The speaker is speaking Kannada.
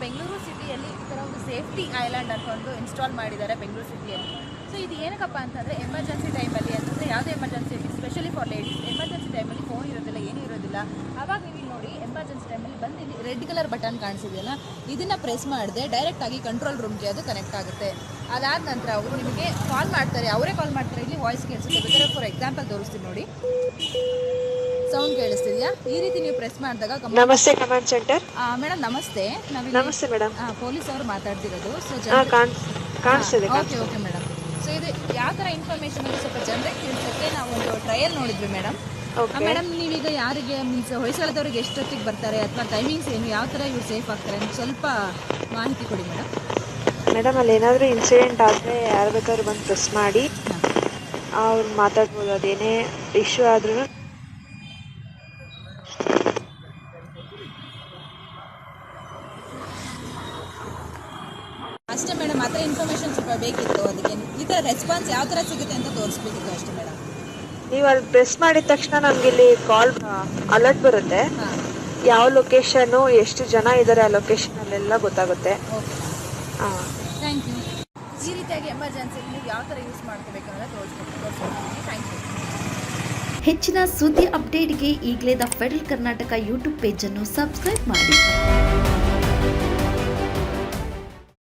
ಬೆಂಗಳೂರು ಸಿಟಿಯಲ್ಲಿ ಈ ಥರ ಒಂದು ಸೇಫ್ಟಿ ಐಲ್ಯಾಂಡ್ ಅಂತ ಒಂದು ಇನ್ಸ್ಟಾಲ್ ಮಾಡಿದ್ದಾರೆ ಬೆಂಗಳೂರು ಸಿಟಿಯಲ್ಲಿ. ಸೊ ಇದು ಏನಕ್ಕಪ್ಪ ಅಂತಂದರೆ ಎಮರ್ಜೆನ್ಸಿ ಟೈಮಲ್ಲಿ ಅಂತಂದರೆ ಯಾವುದೇ emergency specially for ladies emergency ಟೈಮಲ್ಲಿ ಫೋನ್ ಇರೋದಿಲ್ಲ, ಏನೂ ಇರೋದಿಲ್ಲ. ಆವಾಗ ನೀವು ನೋಡಿ ಎಮರ್ಜೆನ್ಸಿ ಟೈಮಲ್ಲಿ ಬಂದು ಇಲ್ಲಿ ರೆಡ್ ಕಲರ್ ಬಟನ್ ಕಾಣಿಸಿದೆಯಲ್ಲ, ಇದನ್ನು ಪ್ರೆಸ್ ಮಾಡಿದೆ ಡೈರೆಕ್ಟಾಗಿ ಕಂಟ್ರೋಲ್ ರೂಮ್ಗೆ ಅದು ಕನೆಕ್ಟ್ ಆಗುತ್ತೆ. ಅದಾದ ನಂತರ ಅವರು ನಿಮಗೆ ಕಾಲ್ ಮಾಡ್ತಾರೆ, ಅವರೇ ಕಾಲ್ ಮಾಡ್ತಾರೆ. ಇಲ್ಲಿ ವಾಯ್ಸ್ ಕೇಳಿಸುತ್ತೆ. ಬೇಕಾದ್ರೆ ಫಾರ್ ಎಕ್ಸಾಂಪಲ್ ತೋರಿಸ್ತೀನಿ ನೋಡಿ, ಸೌಂಡ್ ಕೇಳಿಸ್ತಿದೆಯಾ? ಈ ರೀತಿ ನೀವು ಪ್ರೆಸ್ ಮಾಡಿದಾಗ ನಮಸ್ತೆ ಕಮಾಂಡ್ ಸೆಂಟರ್. ಮೇಡಮ್ ನಮಸ್ತೆ. ನಮಸ್ತೆ ಮೇಡಮ್. ಪೊಲೀಸ್ ಅವರು ಮಾತಾಡ್ತಿರೋದು. ಸೊ ಕಾಣಿಸ್ತಿದೆ. Okay madam. ಸೊ ಇದು ಯಾವ ಥರ ಇನ್ಫಾರ್ಮೇಷನ್ ಅಲ್ಲಿ ಸ್ವಲ್ಪ ಜನರಿಗೆ ತಿಳಿಸೋಕ್ಕೆ ನಾವು ಒಂದು ಟ್ರಯಲ್ ನೋಡಿದ್ವಿ ಮೇಡಮ್. ಮೇಡಮ್ ನೀವೀಗ ಯಾರಿಗೆ ಮೀನ್ಸ್ ಹೊಯ್ಸಳದವ್ರಿಗೆ ಎಷ್ಟೊತ್ತಿಗೆ ಬರ್ತಾರೆ ಅಥವಾ ಟೈಮಿಂಗ್ಸ್ ಏನು, ಯಾವ ಥರ ಇವ್ರು ಸೇಫ್ ಆಗ್ತಾರೆ ಅಂತ ಸ್ವಲ್ಪ ಮಾಹಿತಿ ಕೊಡಿ ಮೇಡಮ್. ಮೇಡಮ್ ಅಲ್ಲಿ ಏನಾದರೂ ಇನ್ಸಿಡೆಂಟ್ ಆದರೆ ಯಾರು ಬೇಕಾದ್ರೂ ಬಂದು ಪ್ರೆಸ್ ಮಾಡಿ ಅವ್ರು ಮಾತಾಡ್ಬೋದು. ಅದೇನೇ ಇಶ್ಯೂ ಆದ್ರೂ ಅಷ್ಟೇ ಮೇಡಮ್. ಆ ಥರ ಇನ್ಫಾರ್ಮೇಷನ್ ಸ್ವಲ್ಪ ಬೇಕಿತ್ತು. ಅದಕ್ಕೆ ಈ ಥರ ರೆಸ್ಪಾನ್ಸ್ ಯಾವ ಥರ ಸಿಗುತ್ತೆ ಅಂತ ತೋರಿಸ್ಬೇಕಿತ್ತು ಅಷ್ಟೇ ಮೇಡಮ್. ನೀವು ಅಲ್ಲಿ ಪ್ರೆಸ್ ಮಾಡಿದ ತಕ್ಷಣ ನಮ್ಗೆ ಇಲ್ಲಿ ಕಾಲ್ ಅಲರ್ಟ್ ಬರುತ್ತೆ. ಯಾವ ಲೊಕೇಶನು, ಎಷ್ಟು ಜನ ಇದ್ದಾರೆ ಆ ಲೊಕೇಶನಲ್ಲೆಲ್ಲ ಗೊತ್ತಾಗುತ್ತೆ. ಓಕೆ ಹಾಂ, ಥ್ಯಾಂಕ್ ಯು. ಈ ರೀತಿಯಾಗಿ ಎಮರ್ಜೆನ್ಸಿಲಿ ನೀವು ಯಾವ ಥರ ಯೂಸ್ ಮಾಡ್ಕೋಬೇಕಂದ್ರೆ ತೋರಿಸ್ಕೊಡ್ತೀನಿ. Thank you. ಹೆಚ್ಚಿನ ಸುದ್ದಿ ಅಪ್ಡೇಟ್ಗೆ ಈಗಲೇ ದ ಫೆಡರಲ್ ಕರ್ನಾಟಕ ಯೂಟ್ಯೂಬ್ ಪೇಜನ್ನು ಸಬ್ಸ್ಕ್ರೈಬ್ ಮಾಡಿ.